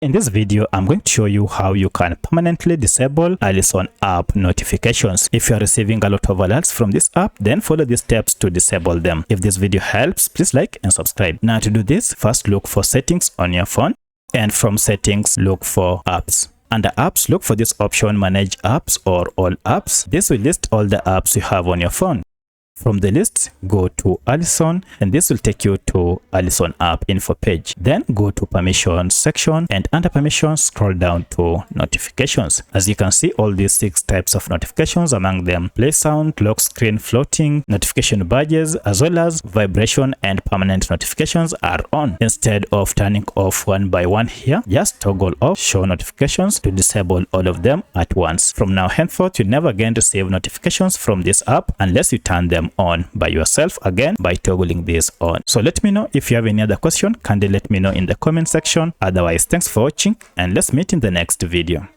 In this video, I'm going to show you how you can permanently disable Alison app notifications. If you are receiving a lot of alerts from this app, then follow these steps to disable them. If this video helps, please like and subscribe. Now to do this, first look for settings on your phone, and from settings, look for apps. Under apps, look for this option manage apps or all apps. This will list all the apps you have on your phone. From the list, go to Alison, and this will take you to Alison app info page. Then go to permissions section, and under permissions, scroll down to notifications. As you can see, all these 6 types of notifications, among them play sound, lock screen floating, notification badges, as well as vibration and permanent notifications are on. Instead of turning off one by one here, just toggle off show notifications to disable all of them at once. From now henceforth, you'll never again receive notifications from this app unless you turn them on by yourself again by toggling this on. So let me know if you have any other question. Kindly let me know in the comment section. Otherwise, thanks for watching, and let's meet in the next video.